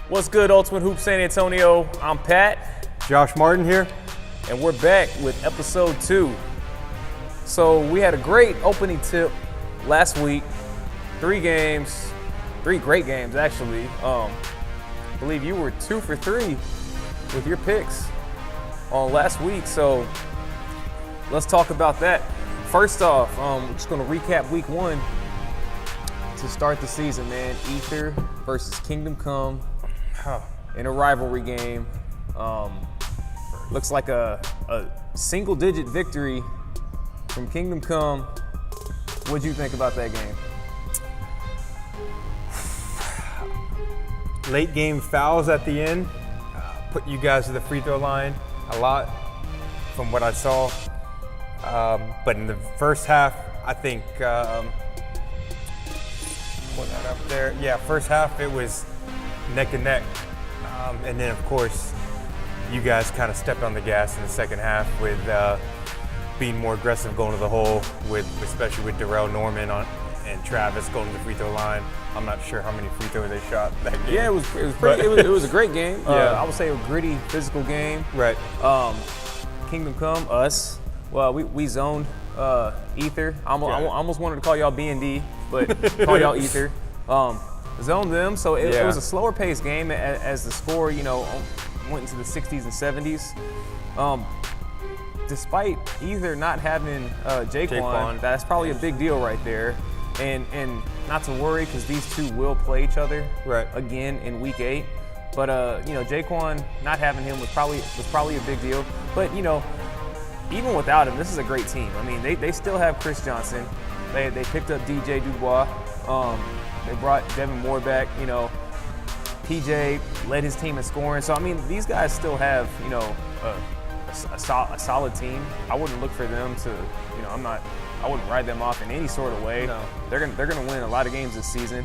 What's good, Ultimate Hoop San Antonio? I'm Pat. Josh Martin here. And we're back with episode 2. So we had a great opening tip last week. 3 great games actually. I believe you were 2 for 3 with your picks on last week. So let's talk about that. First off, we're just going to recap week 1 to start the season, man. Ether versus Kingdom Come in a rivalry game. Looks like a single-digit victory from Kingdom Come. What'd you think about that game? Late game fouls at the end put you guys to the free throw line a lot from what I saw. But in the first half, I think, put that up there. Yeah, first half it was neck and neck. And then, of course, you guys kind of stepped on the gas in the second half with being more aggressive going to the hole, especially with Darrell Norman and Travis going to the free throw line. I'm not sure how many free throws they shot that game. Yeah, it was a great game. I would say a gritty, physical game. Right. Kingdom Come, us. Well, we zoned Ether. I almost wanted to call y'all B&D, but call y'all Ether. Zoned them, so it was a slower paced game as the score, went into the 60s and 70s. Despite Ether not having Jaquan, that's probably a big deal right there. And not to worry, because these two will play each other again in week 8. But Jaquan not having him was probably a big deal. But even without him, this is a great team. I mean, they still have Chris Johnson. They picked up DJ Dubois. They brought Devin Moore back. PJ led his team in scoring. So I mean, these guys still have a solid team. I wouldn't look for them to I wouldn't ride them off in any sort of way. No. They're gonna win a lot of games this season.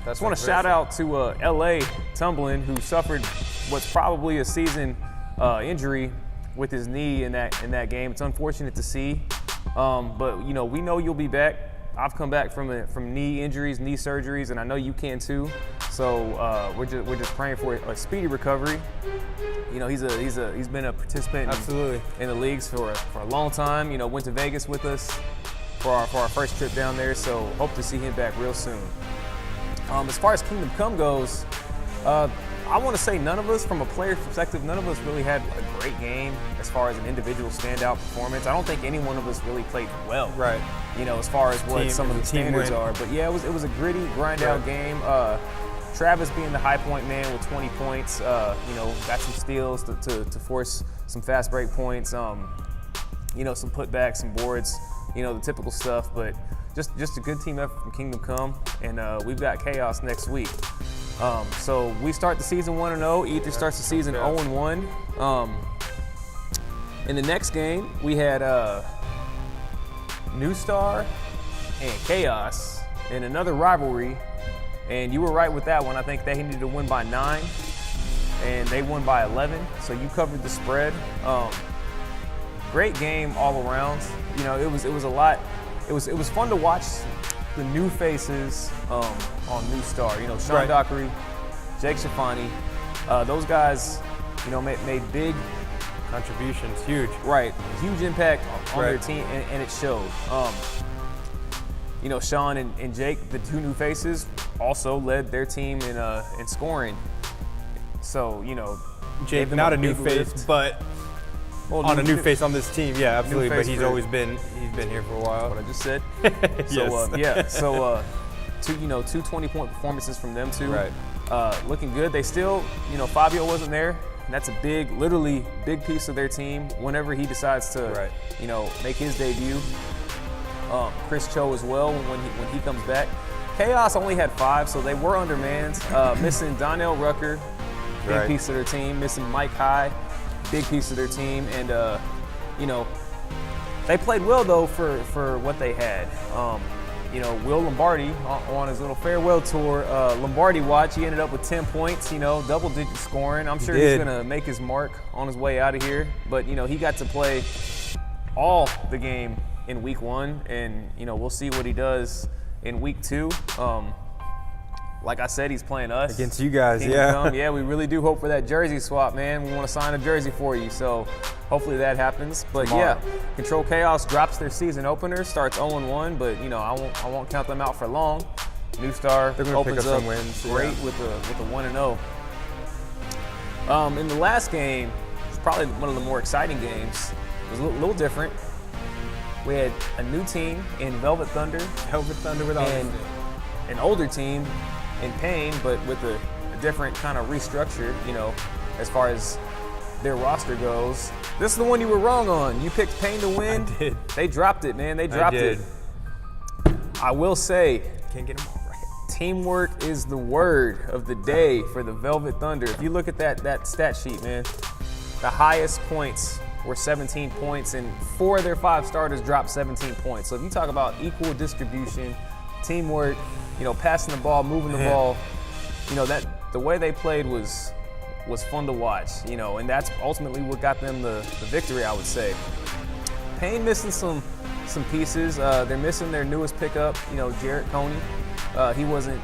Just want to shout out to LA Tumblin, who suffered what's probably a season injury with his knee in that game. It's unfortunate to see, but we know you'll be back. I've come back from knee injuries, knee surgeries, and I know you can too. So we're just praying for a speedy recovery. He's been a participant in the leagues for a long time. Went to Vegas with us for our first trip down there. So hope to see him back real soon. As far as Kingdom Come goes, I want to say none of us, from a player's perspective, none of us really had a great game as far as an individual standout performance. I don't think any one of us really played well. Right. As far as what some of the standards are. But yeah, it was a gritty, grind-out game. Travis being the high point man with 20 points, got some steals to force some fast break points, some putbacks, some boards, the typical stuff. But just a good team effort from Kingdom Come, and we've got Chaos next week. So we start the season 1-0. Ether starts the season 0-1. In the next game, we had New Star and Chaos in another rivalry. And you were right with that one. I think they needed to win by 9, and they won by 11. So you covered the spread. Great game all around. It was a lot. It was fun to watch the new faces on New Star. Sean Dockery, Jake Shafani. Those guys, made big contributions. Huge. Right. Huge impact on their team, and it showed. Sean and Jake, the two new faces, also led their team in scoring. So, Jake, not a new face, but on a new face on this team. Yeah, absolutely. But he's been here for a while. What I just said. Yes. So two 20-point performances from them too. Right. Looking good. They still, Fabio wasn't there. And that's a literally big piece of their team whenever he decides to, make his debut. Chris Cho as well when he comes back. Chaos only had 5, so they were undermanned. Missing Donnell Rucker, big piece of their team. Missing Mike High, big piece of their team. And, they played well, though, for what they had. Will Lombardi on his little farewell tour, Lombardi watch, he ended up with 10 points, double-digit scoring. I'm sure he's going to make his mark on his way out of here. But, he got to play all the game in week 1, and we'll see what he does in week 2. like I said, he's playing us. Against you guys, Kingdom yeah. Come. Yeah, we really do hope for that jersey swap, man. We want to sign a jersey for you, so hopefully that happens. But Tomorrow. yeah, Control Chaos drops their season opener, starts 0-1, but I won't count them out for long. New Star They're gonna pick opens up up some wins, great yeah. with a 1-0. In the last game, it was probably one of the more exciting games. It was a little different. We had a new team in Velvet Thunder. Velvet Thunder with and an older team in Pain, but with a different kind of restructure, as far as their roster goes. This is the one you were wrong on. You picked Pain to win. I did. They dropped it, man. They dropped I did. it. I will say, Can't get them all right. teamwork is the word of the day for the Velvet Thunder. If you look at that stat sheet, man, the highest points were 17 points, and 4 of their 5 starters dropped 17 points. So if you talk about equal distribution, teamwork, passing the ball, moving the ball, that the way they played was fun to watch, and that's ultimately what got them the victory, I would say. Pain missing some pieces. They're missing their newest pickup, Jarrett Coney. He wasn't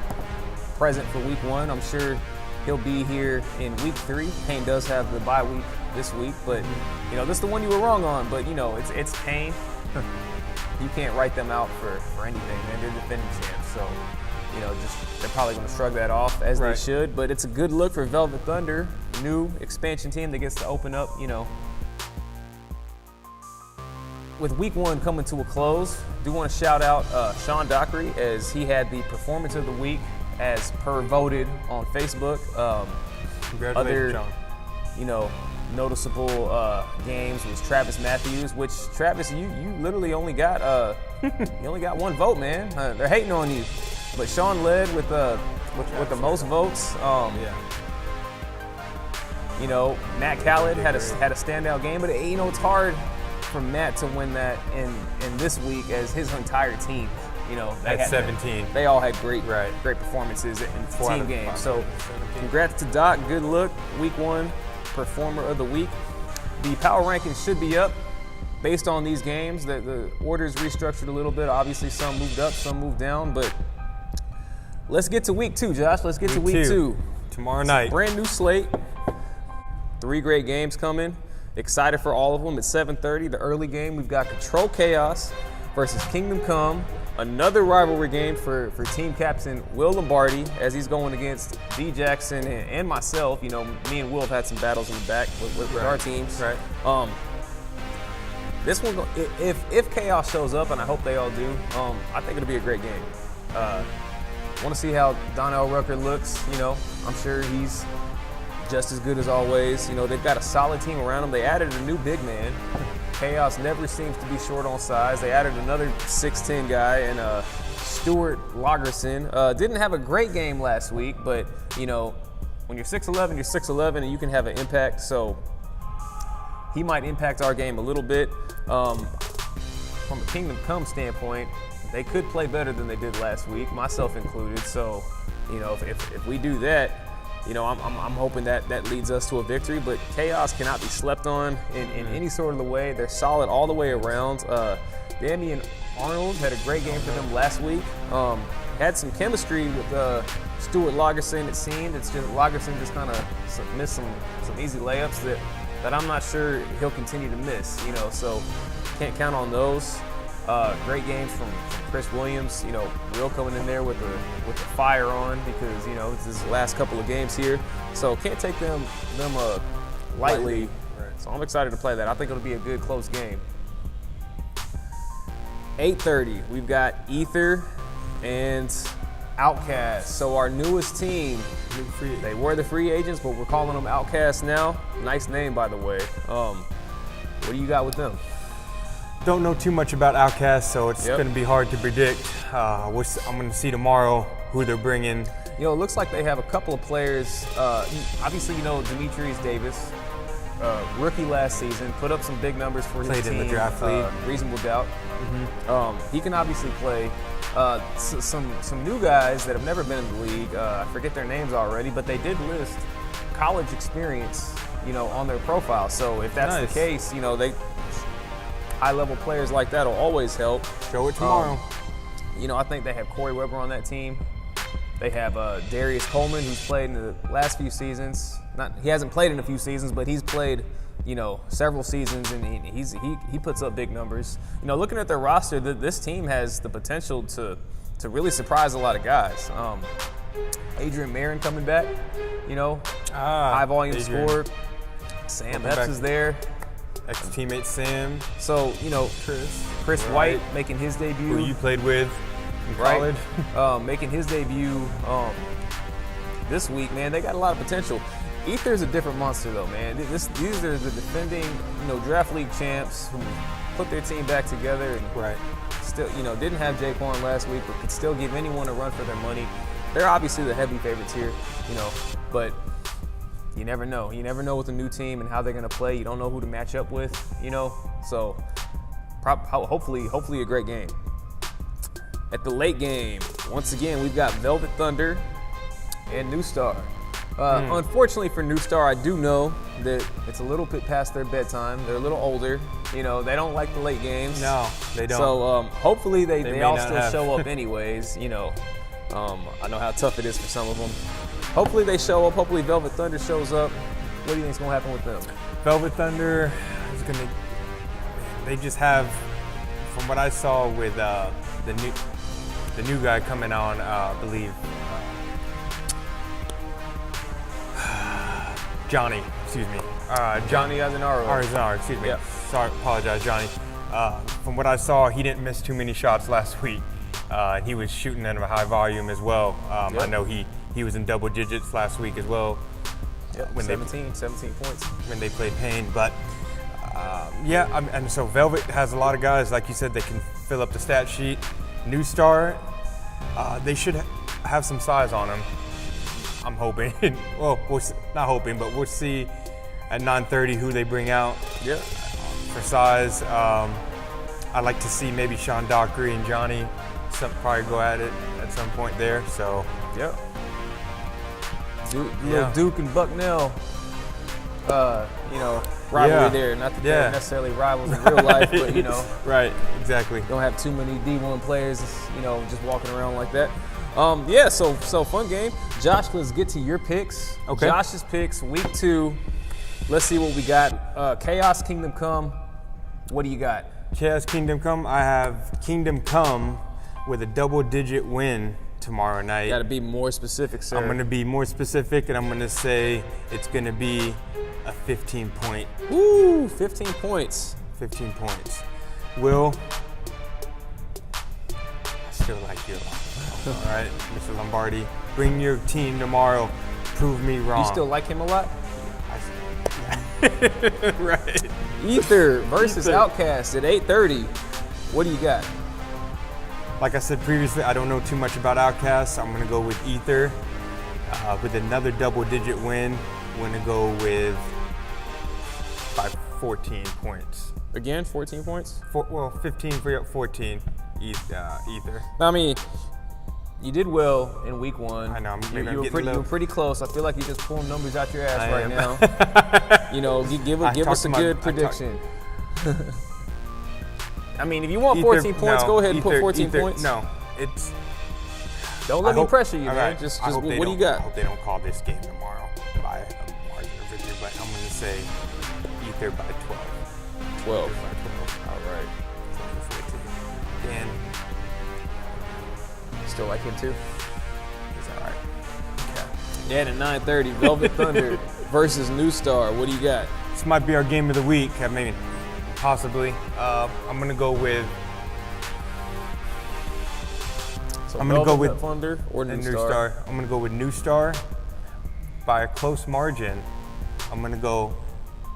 present for week 1. I'm sure he'll be here in week 3. Pain does have the bye week this week, but this is the one you were wrong on. But it's Pain. You can't write them out for anything, man. They're defending champs, so they're probably going to shrug that off as they should. But it's a good look for Velvet Thunder, new expansion team that gets to open up. With week 1 coming to a close, do want to shout out Sean Dockery, as he had the performance of the week as per voted on Facebook. Congratulations, John. Noticeable games was Travis Matthews, which Travis, you literally only got you only got 1 vote, man. They're hating on you, but Sean led with the most votes. Matt Khaled had a standout game, but it's hard for Matt to win that in this week, as his entire team, At 17. They all had great performances in the team games. So congrats to Doc. Good look. Week 1 performer of the week. The power rankings should be up based on these games. The order's restructured a little bit. Obviously, some moved up, some moved down, but let's get to week 2, Josh. Let's get to week 2. Tomorrow night. Brand new slate. 3 great games coming. Excited for all of them. At 7:30, the early game, we've got Control Chaos versus Kingdom Come. Another rivalry game for team captain Will Lombardi, as he's going against D Jackson and myself. Me and Will have had some battles in the back with our teams. Right. This one, if Chaos shows up, and I hope they all do, I think it'll be a great game. Want to see how Donnell Rucker looks. I'm sure he's just as good as always. They've got a solid team around them. They added a new big man. Chaos never seems to be short on size. They added another 6'10" guy, and Stuart Lagerson. Didn't have a great game last week, but when you're 6'11", you're 6'11", and you can have an impact. So he might impact our game a little bit. From a Kingdom Come standpoint, they could play better than they did last week, myself included. So if we do that, I'm hoping that leads us to a victory, but Chaos cannot be slept on in any sort of the way. They're solid all the way around. Damian Arnold had a great game for them last week. Had some chemistry with Stuart Lagerson, it seemed. It's just Lagerson just kind of missed some easy layups that I'm not sure he'll continue to miss, so can't count on those. Great games from Chris Williams. Will coming in there with the fire on, because it's his last couple of games here, so can't take them lightly. Right. So I'm excited to play that. I think it'll be a good close game. 8:30, we've got Ether and Outcast. So our newest team, they were the free agents, but we're calling them Outcast now. Nice name, by the way. What do you got with them? Don't know too much about Outcast, so it's going to be hard to predict. I'm going to see tomorrow who they're bringing. It looks like they have a couple of players. Obviously, Demetrius Davis, rookie last season, put up some big numbers for his team. Played in the draft league. Reasonable doubt. He can obviously play. Some new guys that have never been in the league. I forget their names already, but they did list college experience, on their profile. So if that's the case, they high-level players like that will always help. Show it tomorrow. I think they have Corey Weber on that team. They have Darius Coleman, who's played in the last few seasons. He hasn't played in a few seasons, but he's played, several seasons, and he puts up big numbers. Looking at their roster, this team has the potential to really surprise a lot of guys. Adrian Marin coming back, high volume scorer. Sam Epps is there. Ex-teammate Sam. So, Chris White making his debut. Who you played with in college. Making his debut this week, man. They got a lot of potential. Ether's a different monster, though, man. These are the defending, draft league champs who put their team back together and still, didn't have Jaquan last week, but could still give anyone a run for their money. They're obviously the heavy favorites here, but you never know. You never know with a new team and how they're going to play. You don't know who to match up with, So hopefully a great game. At the late game, once again, we've got Velvet Thunder and New Star. Unfortunately for New Star, I do know that it's a little bit past their bedtime. They're a little older. They don't like the late games. No, they don't. So hopefully they all still have. show up anyways. I know how tough it is for some of them. Hopefully they show up. Hopefully Velvet Thunder shows up. What do you think is going to happen with them? Velvet Thunder is going to. They just have, from what I saw with the new guy coming on, I believe. Johnny Azenaro, excuse me. Yeah. Sorry, apologize, Johnny. From what I saw, he didn't miss too many shots last week. And he was shooting at a high volume as well. I know he was in double digits last week as well. When 17 points. When they played Payne. But and so Velvet has a lot of guys, like you said, that can fill up the stat sheet. New Star, they should have some size on them. I'm hoping. Well, not hoping, but we'll see at 9:30 who they bring out. Yeah. For size, I'd like to see maybe Sean Dockery and Johnny probably go at it at some point there. So. Yep. Little Duke and Bucknell. Rivalry there. Not that they're necessarily rivals in real life, but Right. Exactly. Don't have too many D1 players, just walking around like that. So fun game. Josh, let's get to your picks. Okay. Josh's picks, week 2. Let's see what we got. Chaos Kingdom Come. What do you got? Chaos Kingdom Come. I have Kingdom Come with a double-digit win tomorrow night. Got to be more specific, sir. I'm going to be more specific, and I'm going to say it's going to be a 15-point. Ooh, 15 points. 15 points. Will, I still like you. All right, Mr. Lombardi, bring your team tomorrow. Prove me wrong. You still like him a lot? Right. Ether versus Outcast at 8:30. What do you got? Like I said previously, I don't know too much about Outcast. I'm going to go with Ether with another double-digit win. I'm going to go with by 14 points. Again, 14 points? 15 for 14. Ether. I mean, you did well in week 1. I know. You were pretty close. I feel like you're just pulling numbers out your ass right now. Give us a good prediction. I mean, if you want 14 points, go ahead and put 14 points. No, it's. Don't let me pressure you, man. Right. Just what do you got? I hope they don't call this game tomorrow by a margin of victory, but I'm going to say Ether by 12. 12. By 12. All right. 14. Dan. Still like him too? Is that right? Yeah, at 9:30, Velvet Thunder versus New Star. What do you got? This might be our game of the week. I mean, possibly. I'm going to go with. So I'm going to go with Thunder or New New Star. I'm going to go with New Star by a close margin. I'm going to go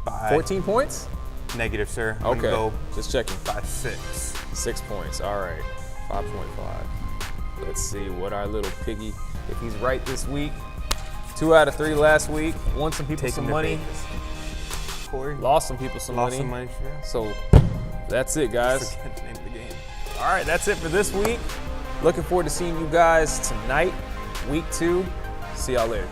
by 14 points? Negative, sir. I'm Okay. going to go Just checking. by 6. 6 points. All right. 5.5. Let's see what our little piggy, if he's right this week. 2 out of 3 last week. Won some people some money. Corey? Lost some people some Lost money. some money, yeah. So that's it, guys. Forget the name of the game. All right, that's it for this week. Looking forward to seeing you guys tonight, week 2. See y'all later.